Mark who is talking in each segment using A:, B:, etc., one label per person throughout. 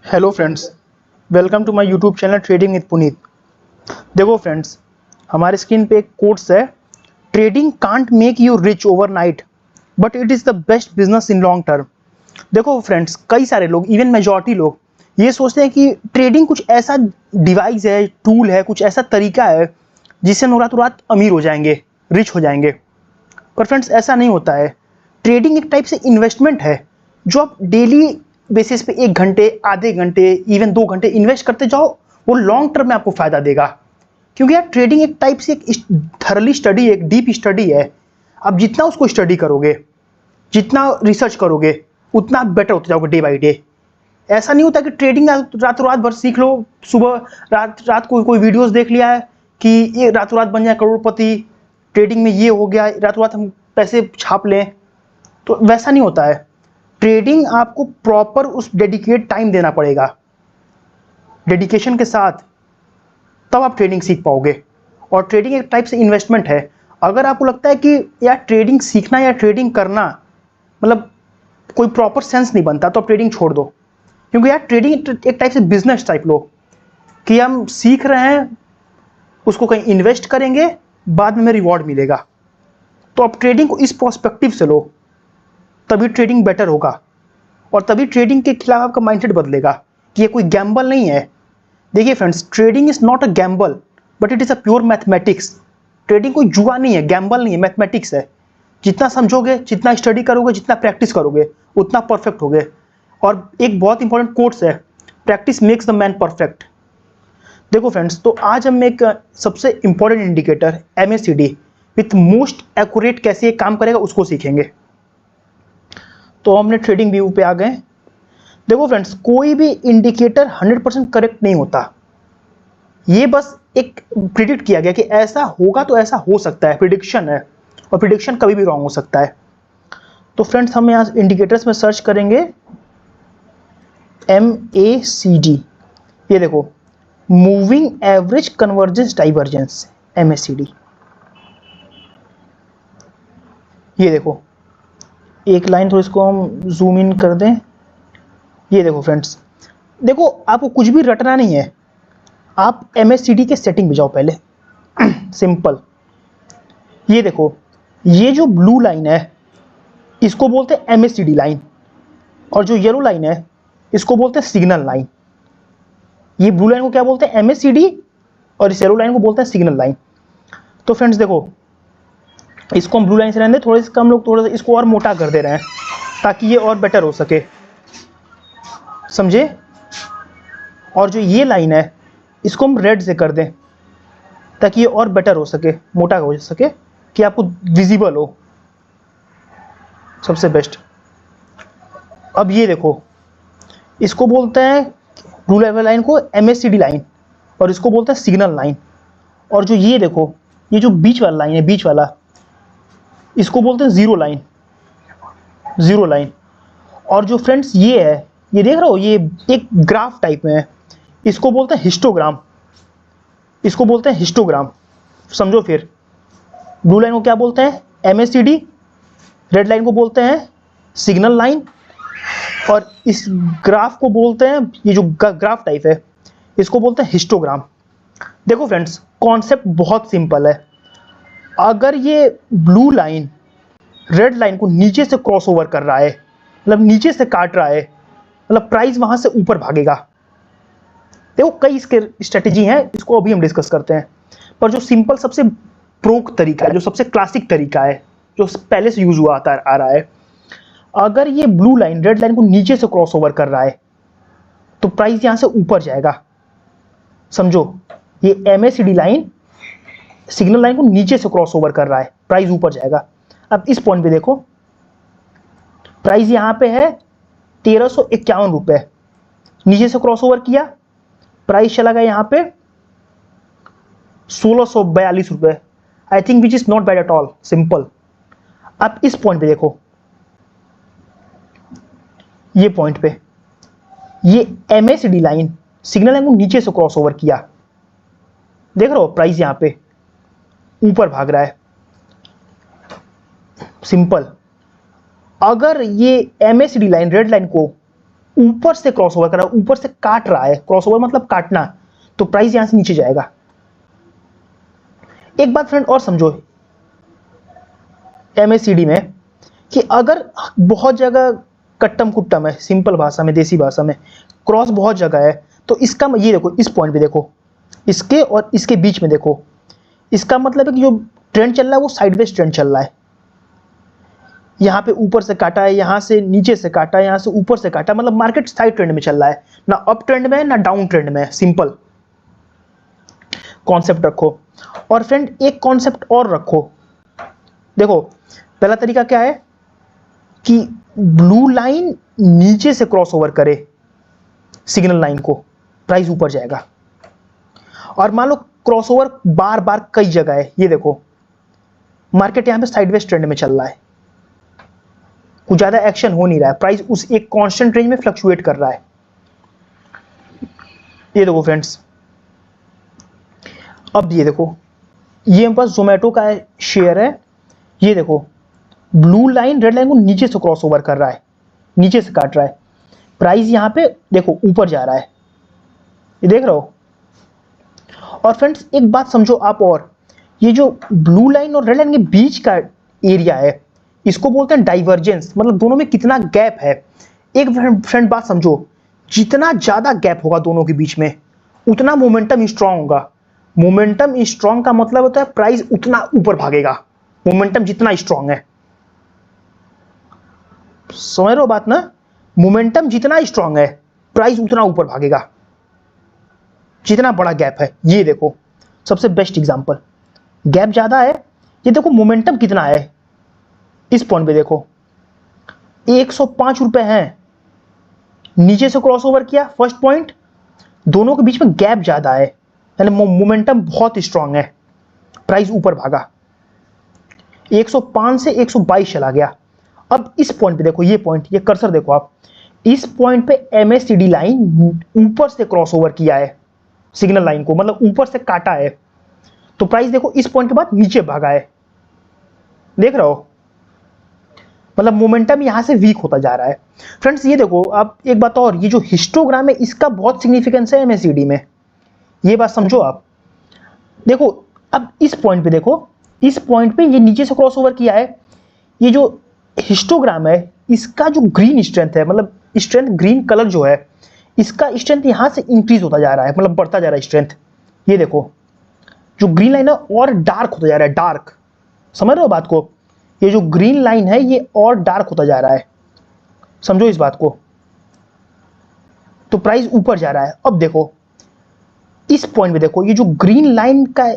A: Hello friends, welcome to my YouTube channel trading with Puneet. देखो friends, हमारे screen पे एक कोट्स है, trading can't make you rich overnight but it is the best business in long term. देखो friends, कई सारे लोग, even majority लोग ये सोचते हैं कि ट्रेडिंग कुछ ऐसा डिवाइस है, टूल है, कुछ ऐसा तरीका है जिससे हम रातों रात अमीर हो जाएंगे, रिच हो जाएंगे। पर फ्रेंड्स, ऐसा नहीं होता है। ट्रेडिंग एक टाइप से इन्वेस्टमेंट है जो आप डेली बेसिस पे 1 घंटे, आधे घंटे, इवन 2 घंटे इन्वेस्ट करते जाओ, वो लॉन्ग टर्म में आपको फायदा देगा। क्योंकि यार ट्रेडिंग एक टाइप से एक थरली स्टडी, एक डीप स्टडी है। आप जितना उसको स्टडी करोगे, जितना रिसर्च करोगे, उतना आप बेटर होते जाओगे डे बाई डे। ऐसा नहीं होता कि ट्रेडिंग रातों रात भर सीख लो, सुबह रात रात को कोई वीडियोस देख लिया है कि ये रातों रात बन जाए करोड़पति, ट्रेडिंग में ये हो गया, रातों रात हम पैसे छाप लें। तो वैसा नहीं होता है। ट्रेडिंग आपको प्रॉपर उस डेडिकेट टाइम देना पड़ेगा, डेडिकेशन के साथ, तब आप ट्रेडिंग सीख पाओगे। और ट्रेडिंग एक टाइप से इन्वेस्टमेंट है। अगर आपको लगता है कि यार ट्रेडिंग सीखना या ट्रेडिंग करना मतलब कोई प्रॉपर सेंस नहीं बनता, तो आप ट्रेडिंग छोड़ दो। क्योंकि यार ट्रेडिंग एक टाइप से बिजनेस टाइप लो, कि हम सीख रहे हैं, उसको कहीं इन्वेस्ट करेंगे, बाद में हमें रिवॉर्ड मिलेगा। तो आप ट्रेडिंग को इस पर्सपेक्टिव से लो, तभी ट्रेडिंग बेटर होगा। और तभी ट्रेडिंग के खिलाफ आपका माइंडसेट बदलेगा कि ये कोई गैम्बल नहीं है। देखिए friends, trading is not a gamble but it is a pure mathematics. Trading कोई जुआ नहीं है, गैम्बल नहीं है, मैथमेटिक्स है। जितना समझोगे, जितना स्टडी करोगे, जितना प्रैक्टिस करोगे, उतना परफेक्ट होगे। और एक बहुत इंपॉर्टेंट कोट्स है, practice makes the man perfect. देखो फ्रेंड्स, तो आज हम एक सबसे important indicator MACD with most accurate कैसे ये काम करेगा उसको सीखेंगे। तो हमने ट्रेडिंग व्यू पे आ गए। देखो फ्रेंड्स, कोई भी इंडिकेटर 100% करेक्ट नहीं होता। ये बस एक प्रिडिक्ट किया गया कि ऐसा होगा, तो ऐसा हो सकता है, प्रिडिक्शन है। और प्रिडिक्शन कभी भी रॉन्ग हो सकता है। तो फ्रेंड्स, हम यहाँ इंडिकेटर्स में सर्च करेंगे MACD। ये देखो, moving average convergence divergence, MACD। ये देखो, एक लाइन, तो इसको हम जूम इन कर दें। ये देखो फ्रेंड्स, देखो आपको कुछ भी रटना नहीं है। आप MACD के सेटिंग में जाओ पहले। सिंपल। ये देखो, ये जो ब्लू लाइन है इसको बोलते हैं MACD लाइन, और जो येलो लाइन है इसको बोलते हैं सिग्नल लाइन। ये ब्लू लाइन को क्या बोलते हैं? MACD। और इस येलो लाइन को बोलते हैं सिग्नल लाइन। तो फ्रेंड्स देखो, इसको हम ब्लू लाइन से रहने दें, थोड़े से कम लोग थोड़ा सा इसको और मोटा कर दे रहे हैं ताकि ये और बेटर हो सके, समझे? और जो ये लाइन है इसको हम रेड से कर दें ताकि ये और बेटर हो सके, मोटा हो सके, कि आपको विजिबल हो, सबसे बेस्ट। अब ये देखो, इसको बोलते हैं ब्लू लेवल लाइन को MACD लाइन, और इसको बोलते हैं सिग्नल लाइन। और जो ये देखो, ये जो बीच वाला लाइन है, बीच वाला, इसको बोलते हैं जीरो लाइन, जीरो लाइन। और जो फ्रेंड्स ये है, ये देख रहे हो, ये एक ग्राफ टाइप में है, इसको बोलते हैं हिस्टोग्राम, इसको बोलते हैं हिस्टोग्राम। समझो फिर, ब्लू लाइन को क्या बोलते हैं? MACD। रेड लाइन को बोलते हैं सिग्नल लाइन, और इस ग्राफ को बोलते हैं, ये जो ग्राफ टाइप है इसको बोलते हैं हिस्टोग्राम। देखो फ्रेंड्स, कॉन्सेप्ट बहुत सिंपल है। अगर ये ब्लू लाइन रेड लाइन को नीचे से क्रॉस ओवर कर रहा है, मतलब नीचे से काट रहा है, मतलब प्राइस वहां से ऊपर भागेगा। देखो, कई इसके स्ट्रेटेजी हैं, इसको अभी हम डिस्कस करते हैं। पर जो सिंपल, सबसे प्रोक तरीका है, जो सबसे क्लासिक तरीका है, जो पहले से यूज हुआ आता आ रहा है, अगर ये ब्लू लाइन रेड लाइन को नीचे से क्रॉस ओवर कर रहा है तो प्राइस यहां से ऊपर जाएगा। समझो, ये MACD लाइन सिग्नल लाइन को नीचे से क्रॉस ओवर कर रहा है, प्राइस ऊपर जाएगा। अब इस पॉइंट पे देखो, प्राइस यहां पे है 1351 रुपए, नीचे से क्रॉस ओवर किया, प्राइस चला गया यहां पे 1642 रुपए। I think which is not bad at all, simple. अब इस पॉइंट पे देखो, ये पॉइंट पे ये MACD लाइन सिग्नल लाइन को नीचे से क्रॉस ओवर किया, देख रहे हो, प्राइस यहां पे ऊपर भाग रहा है। सिंपल। अगर ये MACD लाइन रेड लाइन को ऊपर से क्रॉसओवर कर रहा है, ऊपर से काट रहा है, क्रॉसओवर मतलब काटना, तो प्राइस यहां से नीचे जाएगा। एक बात फ्रेंड और समझो एमएसीडी में, कि अगर बहुत जगह कट्टम कुट्टम है, सिंपल भाषा में, देसी भाषा में क्रॉस बहुत जगह है, तो इसका ये देखो, इस पॉइंट पे देखो, इसके और इसके बीच में देखो, इसका मतलब है कि जो ट्रेंड चल रहा है वो साइडवेज ट्रेंड चल रहा है। यहाँ पे ऊपर से काटा है, यहाँ से नीचे से काटा है, यहाँ से ऊपर से काटा, मतलब मार्केट साइड ट्रेंड में चल रहा है, ना अप ट्रेंड में है ना डाउन ट्रेंड में है। सिंपल कॉन्सेप्ट रखो। और फ्रेंड एक कॉन्सेप्ट और रखो, देखो पहला तरीका क्या है कि ब्लू लाइन नीचे से क्रॉस ओवर करे सिग्नल लाइन को, प्राइस ऊपर जाएगा। और मान लो क्रॉसओवर बार बार कई जगह है, ये देखो मार्केट यहां पे साइडवेज ट्रेंड में चल रहा है, कुछ ज्यादा एक्शन हो नहीं रहा है, प्राइस उस एक कांस्टेंट रेंज में फ्लक्चुएट कर रहा है। ये देखो फ्रेंड्स, अब ये देखो, ये मेरे पास जोमेटो का शेयर है, ये देखो ब्लू लाइन रेड लाइन को नीचे से क्रॉस ओवर कर रहा है, नीचे से काट रहा है, प्राइस यहां पे देखो ऊपर जा रहा है, ये देख रहे हो। और फ्रेंड्स एक बात समझो आप, और ये जो ब्लू लाइन और रेड लाइन के बीच का एरिया है, इसको बोलते हैं डाइवर्जेंस, मतलब दोनों में कितना गैप है। एक फ्रेंड बात समझो, जितना ज्यादा गैप होगा दोनों के बीच में, उतना मोमेंटम स्ट्रांग होगा। मोमेंटम स्ट्रांग का मतलब होता है प्राइस उतना ऊपर भागेगा, मोमेंटम जितना स्ट्रांग है। समझ रहे हो बात ना, मोमेंटम जितना स्ट्रांग है प्राइस उतना ऊपर भागेगा, जितना बड़ा गैप है। ये देखो सबसे बेस्ट एग्जांपल, गैप ज्यादा है, ये देखो मोमेंटम कितना है, इस पॉइंट पे देखो 105 रुपए है, नीचे से क्रॉसओवर किया फर्स्ट पॉइंट, दोनों के बीच में गैप ज्यादा है, यानी मोमेंटम बहुत स्ट्रांग है, प्राइस ऊपर भागा, 105 से 122 चला गया। अब इस पॉइंट पे देखो, ये पॉइंट, ये कर्सर देखो आप, इस पॉइंट पे एमएसीडी लाइन ऊपर से क्रॉसओवर किया है सिग्नल लाइन को, मतलब ऊपर से काटा है, तो प्राइस देखो इस पॉइंट के बाद नीचे भागा है, देख रहे हो, मतलब मोमेंटम यहां से वीक होता जा रहा है। फ्रेंड्स ये देखो आप एक बात और, ये जो हिस्टोग्राम है इसका बहुत सिग्निफिकेंस है एमएसीडी में, ये बात समझो आप। देखो अब इस पॉइंट पे देखो, इस पॉइंट पे ये नीचे से क्रॉसओवर किया है, ये जो हिस्टोग्राम है इसका जो ग्रीन स्ट्रेंथ है, मतलब स्ट्रेंथ ग्रीन कलर जो है, इसका स्ट्रेंथ यहां से इंक्रीज होता जा रहा है, मतलब बढ़ता जा रहा है स्ट्रेंथ। ये देखो जो ग्रीन लाइन है और डार्क होता जा रहा है, डार्क, समझ रहे हो बात को, ये जो ग्रीन लाइन है ये और डार्क होता जा रहा है, समझो इस बात को, तो प्राइस ऊपर जा रहा है। अब देखो इस पॉइंट पे देखो, ये जो ग्रीन लाइन का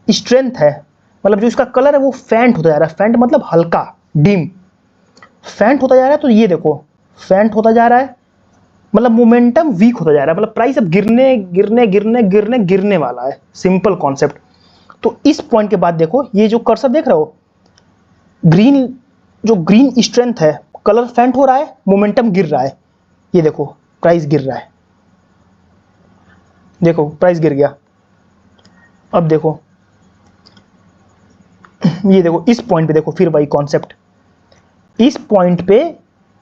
A: स्ट्रेंथ है, मतलब जो इसका कलर है वो फेंट होता जा रहा है, फेंट मतलब हल्का डिम, फेंट होता जा रहा है, तो ये देखो फेंट होता जा रहा है, मतलब मोमेंटम वीक होता जा रहा है, मतलब प्राइस अब गिरने गिरने गिरने गिरने गिरने वाला है, सिंपल कॉन्सेप्ट। तो इस पॉइंट के बाद देखो, ये जो कर्सर देख रहे हो, ग्रीन, जो ग्रीन स्ट्रेंथ है, कलर फेंट हो रहा है, मोमेंटम गिर रहा है, ये देखो प्राइस गिर रहा है, देखो प्राइस गिर गया। अब देखो ये देखो इस पॉइंट पे देखो, फिर वही कॉन्सेप्ट, इस पॉइंट पे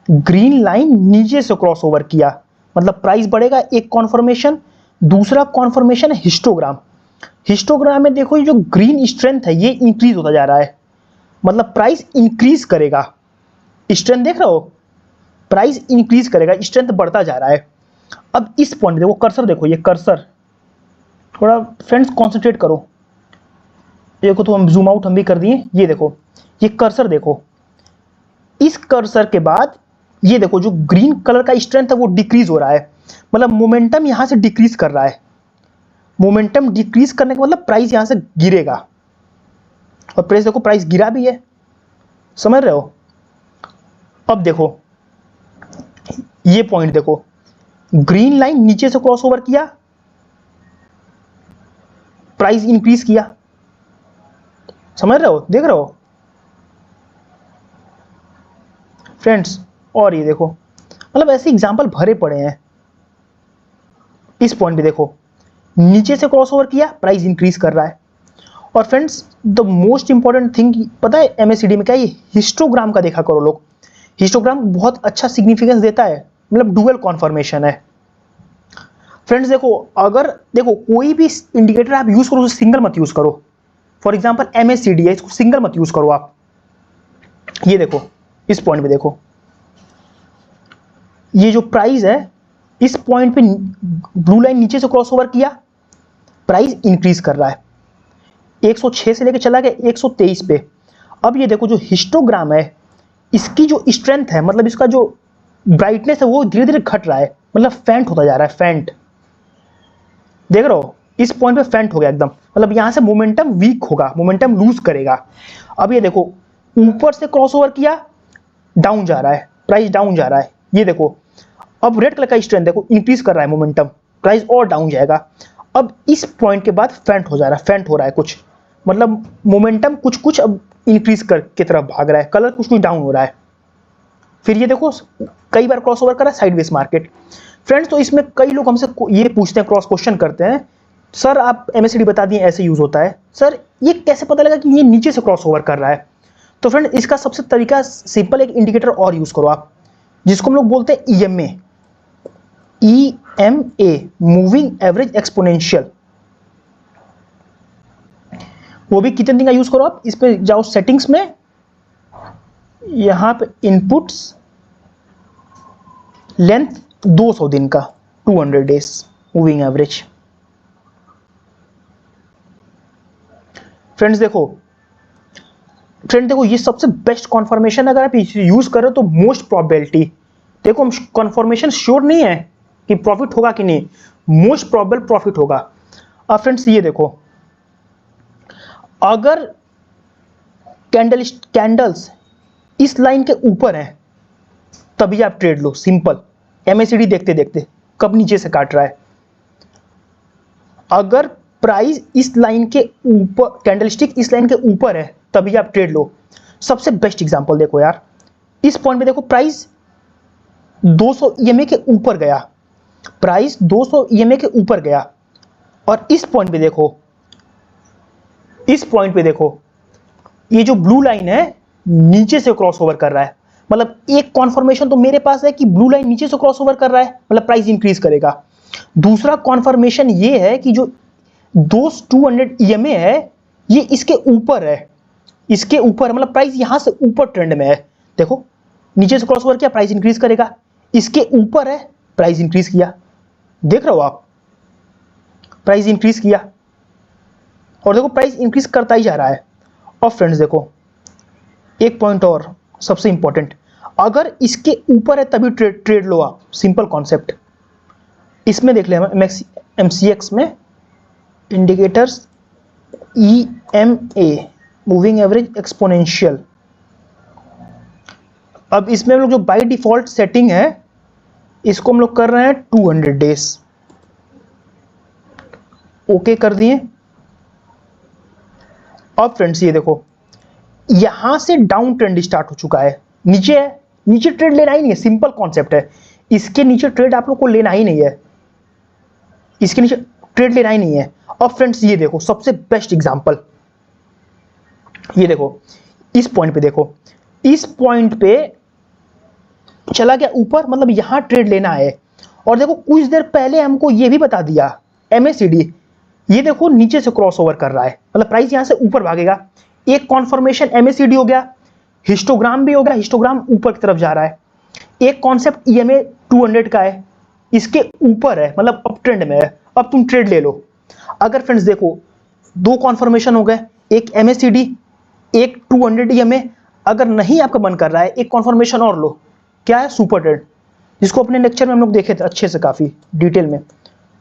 A: ग्रीन लाइन नीचे से क्रॉस ओवर किया, मतलब प्राइस बढ़ेगा, एक कॉन्फर्मेशन। दूसरा कॉन्फर्मेशन है हिस्टोग्राम, हिस्टोग्राम में देखो ये जो ग्रीन स्ट्रेंथ है ये इंक्रीज होता जा रहा है, मतलब प्राइस इंक्रीज करेगा, स्ट्रेंथ देख रहे हो, प्राइस इंक्रीज करेगा, स्ट्रेंथ बढ़ता जा रहा है। अब इस पॉइंट देखो, कर्सर देखो, ये कर्सर थोड़ा फ्रेंड्स कॉन्सेंट्रेट करो, देखो तो हम जूम आउट हम भी कर दिए, ये देखो ये कर्सर देखो, इस कर्सर के बाद ये देखो जो ग्रीन कलर का स्ट्रेंथ है वो डिक्रीज हो रहा है, मतलब मोमेंटम यहां से डिक्रीज कर रहा है, मोमेंटम डिक्रीज करने का मतलब प्राइस यहां से गिरेगा, और प्राइस देखो प्राइस गिरा भी है, समझ रहे हो। अब देखो ये पॉइंट देखो, ग्रीन लाइन नीचे से क्रॉस ओवर किया, प्राइस इंक्रीज किया, समझ रहे हो, देख रहे हो फ्रेंड्स। और ये देखो, मतलब ऐसे एग्जांपल भरे पड़े हैं। इस पॉइंट पे देखो, नीचे से क्रॉस ओवर किया, प्राइस इंक्रीज कर रहा है। और friends the most important thing पता है एमएसीडी में क्या, ये हिस्टोग्राम का देखा करो लोग, हिस्टोग्राम बहुत अच्छा सिग्निफिकेंस देता है, मतलब डुअल कॉन्फर्मेशन है। फ्रेंड्स देखो, अगर देखो कोई भी इंडिकेटर आप यूज करो, सिंगल मत यूज करो। फॉर एग्जांपल MACD है, इसको सिंगल मत यूज करो आप। ये देखो, इस पॉइंट पे देखो, ये जो प्राइस है इस पॉइंट पे ब्लू लाइन नीचे से क्रॉस ओवर किया, प्राइस इंक्रीज कर रहा है, 106 से लेके चला गया 123 पे। अब ये देखो जो हिस्टोग्राम है, इसकी जो स्ट्रेंथ है, मतलब इसका जो ब्राइटनेस है वो धीरे धीरे घट रहा है, मतलब फेंट होता जा रहा है, फेंट। देख रहे हो, इस पॉइंट पे फेंट हो गया एकदम, मतलब यहां से मोमेंटम वीक होगा, मोमेंटम लूज करेगा। अब ये देखो ऊपर से क्रॉसओवर किया, डाउन जा रहा है, प्राइस डाउन जा रहा है। ये देखो अब रेड कलर का स्ट्रेंथ देखो इंक्रीज कर रहा है मोमेंटम, प्राइस और डाउन जाएगा। अब इस पॉइंट के बाद फेंट हो जा रहा है, फेंट हो रहा है कुछ, मतलब मोमेंटम कुछ कुछ अब इंक्रीज कर की तरफ भाग रहा है, कलर कुछ कुछ डाउन हो रहा है। फिर ये देखो कई बार क्रॉसओवर करा साइडवेज मार्केट। फ्रेंड्स तो इसमें कई लोग हमसे ये पूछते हैं, क्रॉस क्वेश्चन करते हैं, सर आप MACD बता दिए ऐसे यूज होता है, सर ये कैसे पता लगा कि ये नीचे से क्रॉसओवर कर रहा है? तो फ्रेंड इसका सबसे तरीका सिंपल, एक इंडिकेटर और यूज करो आप, जिसको हम लोग बोलते हैं EMA, मूविंग एवरेज एक्सपोनेंशियल। वो भी कितने दिन का यूज करो आप, इस पे जाओ सेटिंग्स में, यहां पे इनपुट्स, लेंथ 200 दिन का, 200 डेज मूविंग एवरेज। फ्रेंड्स देखो ये सबसे बेस्ट कॉन्फर्मेशन, अगर आप यूज कर रहे हो तो मोस्ट प्रोबेबिलिटी, देखो कॉन्फर्मेशन श्योर नहीं है कि प्रॉफिट होगा कि नहीं, मोस्ट प्रोबेबल प्रॉफिट होगा। अब फ्रेंड्स ये देखो, अगर कैंडल्स इस लाइन के ऊपर है तभी आप ट्रेड लो, सिंपल। MACD देखते देखते कब नीचे से काट रहा है, अगर प्राइस इस लाइन के ऊपर, कैंडलस्टिक इस लाइन के ऊपर है तभी आप ट्रेड लो। सबसे बेस्ट एग्जांपल देखो यार, इस पॉइंट पे देखो प्राइस 200 EMA के ऊपर गया, प्राइस 200 EMA के ऊपर गया, और इस पॉइंट पे देखो, इस पॉइंट पे देखो ये जो ब्लू लाइन है नीचे से क्रॉसओवर कर रहा है, मतलब एक कॉन्फर्मेशन तो मेरे पास है कि ब्लू लाइन नीचे से क्रॉसओवर कर रहा है, मतलब प्राइस इंक्रीज करेगा। दूसरा कॉन्फर्मेशन ये है कि जो 200 EMA है ये इसके ऊपर है, इसके ऊपर, मतलब प्राइस यहां से ऊपर ट्रेंड में है। देखो नीचे से क्रॉसओवर किया, प्राइस इंक्रीज करेगा, इसके ऊपर है, प्राइस इंक्रीज किया, देख रहे हो आप, प्राइस इंक्रीज किया, और देखो प्राइस इंक्रीज करता ही जा रहा है। और फ्रेंड्स देखो एक पॉइंट और सबसे इंपॉर्टेंट, अगर इसके ऊपर है तभी ट्रेड लो आप, सिंपल कॉन्सेप्ट। इसमें देख ले MCX में indicators EMA, moving average exponential. अब इसमें हम लोग जो बाय डिफॉल्ट सेटिंग है इसको हम लोग कर रहे हैं 200 डेज, ओके कर दिए। अब फ्रेंड्स ये देखो यहां से डाउन ट्रेंड स्टार्ट हो चुका है, नीचे है, नीचे ट्रेड लेना ही नहीं है, सिंपल कॉन्सेप्ट है, इसके नीचे ट्रेड आप लोग को लेना ही नहीं है, इसके नीचे ट्रेड लेना ही नहीं है। अब फ्रेंड्स ये देखो सबसे बेस्ट एग्जांपल, ये देखो इस पॉइंट पे देखो, इस पॉइंट पे चला गया ऊपर, मतलब यहां ट्रेड लेना है। और देखो कुछ देर पहले हमको ये भी बता दिया MACD, ये देखो नीचे से क्रॉसओवर कर रहा है, मतलब प्राइस यहां से ऊपर भागेगा। एक कॉन्फर्मेशन MACD हो गया, हिस्टोग्राम भी हो गया, हिस्टोग्राम ऊपर की तरफ जा रहा है। एक कॉन्सेप्ट EMA 200 का है, इसके ऊपर है, मतलब अप ट्रेंड में है, अब तुम ट्रेड ले लो। अगर फ्रेंड्स देखो दो कॉन्फर्मेशन हो गए, एक MACD, एक 200 EMA, अगर नहीं आपका मन कर रहा है एक कॉन्फर्मेशन और लो, क्या है, सुपर ट्रेंड, जिसको अपने लेक्चर में हम लोग देखे थे अच्छे से, काफी डिटेल में,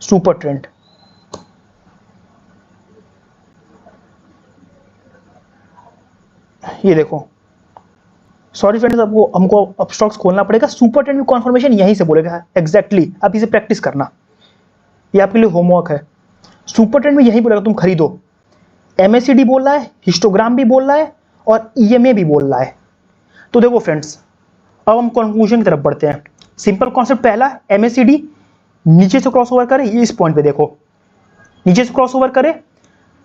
A: सुपर ट्रेंड। ये देखो, सॉरी फ्रेंड्स आपको हमको अब स्टॉक्स खोलना पड़ेगा, सुपर ट्रेंड कॉन्फर्मेशन यहीं से बोलेगा एग्जैक्टली, आप इसे प्रैक्टिस करना, ये आपके लिए होमवर्क है। सुपर ट्रेंड में यही बोलेगा तुम खरीदो, MACD बोल रहा है, हिस्टोग्राम भी बोल रहा है, और EMA भी बोल रहा है। तो देखो फ्रेंड्स अब हम कंक्लूजन की तरफ बढ़ते हैं। सिंपल कॉन्सेप्ट पहला, MACD नीचे से क्रॉसओवर करे, ये इस पॉइंट पे देखो नीचे से क्रॉसओवर करे,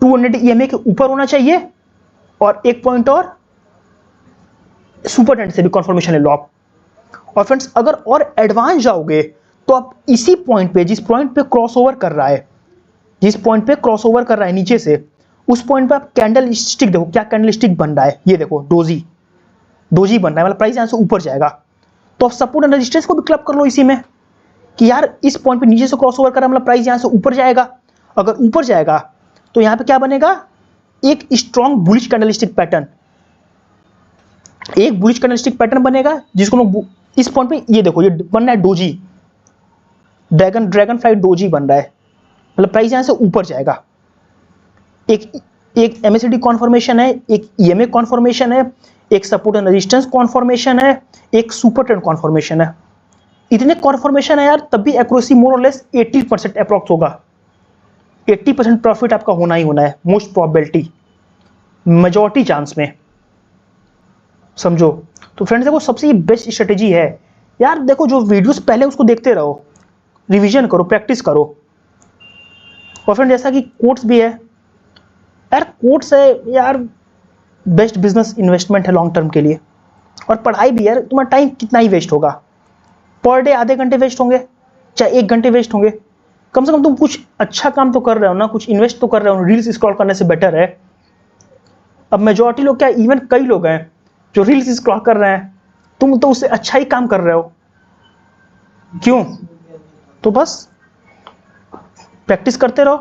A: 200 EMA के ऊपर होना चाहिए, और एक पॉइंट और सुपर ट्रेंड से भी कॉन्फर्मेशन ले लो आप। और फ्रेंड्स अगर और एडवांस जाओगे तो आप इसी पॉइंट पे, जिस पॉइंट पे क्रॉसओवर कर रहा है, जिस पॉइंट पे क्रॉसओवर कर रहा है नीचे से, उस पॉइंट पे आप कैंडल स्टिक देखो, क्या कैंडल स्टिक बन रहा है, ये देखो डोजी, डोजी बन रहा है, मतलब प्राइस यहां से ऊपर जाएगा। तो आप सपोर्ट एंड रेजिस्टेंस को भी क्लब कर लो इसी में कि यार इस पॉइंट पे नीचे से क्रॉसओवर कर रहा है, मतलब प्राइस यहां से ऊपर जाएगा। अगर ऊपर जाएगा तो यहां पे क्या बनेगा, एक स्ट्रॉन्ग बुलिश कैंडलस्टिक पैटर्न, एक बुलिश कैंडलस्टिक पैटर्न बनेगा, जिसको हम इस पॉइंट पे, ये देखो ये बन रहा है डोजी, ड्रैगन फ्लाई डोजी बन रहा है, मतलब प्राइस यहां से ऊपर जाएगा। एक एमएसडी कॉन्फर्मेशन है, एक ईएमए कॉन्फर्मेशन है, एक सपोर्ट एंड रेजिस्टेंस कॉन्फर्मेशन है, एक सुपर ट्रेंड कॉन्फर्मेशन है। इतने कॉन्फर्मेशन है यार, तब भी एक्यूरेसी मोर और लेस 80% अप्रॉक्स होगा। 80% प्रॉफिट आपका होना ही होना है, मोस्ट प्रोबेबिलिटी, मेजॉरिटी चांस में, समझो। तो फ्रेंड्स देखो सबसे बेस्ट स्ट्रेटेजी है यार, देखो जो वीडियोस पहले उसको देखते रहो, रिवीजन करो, प्रैक्टिस करो। और फ्रेंड जैसा कि कोट्स भी है यार, कोट्स है यार, बेस्ट बिजनेस इन्वेस्टमेंट है लॉन्ग टर्म के लिए। और पढ़ाई भी यार, तुम्हारा टाइम कितना ही वेस्ट होगा, पर डे आधे घंटे वेस्ट होंगे, चाहे 1 घंटे वेस्ट होंगे, कम से कम तुम कुछ अच्छा काम तो कर रहे हो ना, कुछ इन्वेस्ट तो कर रहे हो, रील्स स्क्रॉल करने से बेटर है। अब मेजॉरिटी लोग क्या, इवन कई लोग हैं जो रील्स स्क्रॉल कर रहे हैं, तुम तो उससे अच्छा ही काम कर रहे हो, क्यों? तो बस प्रैक्टिस करते रहो।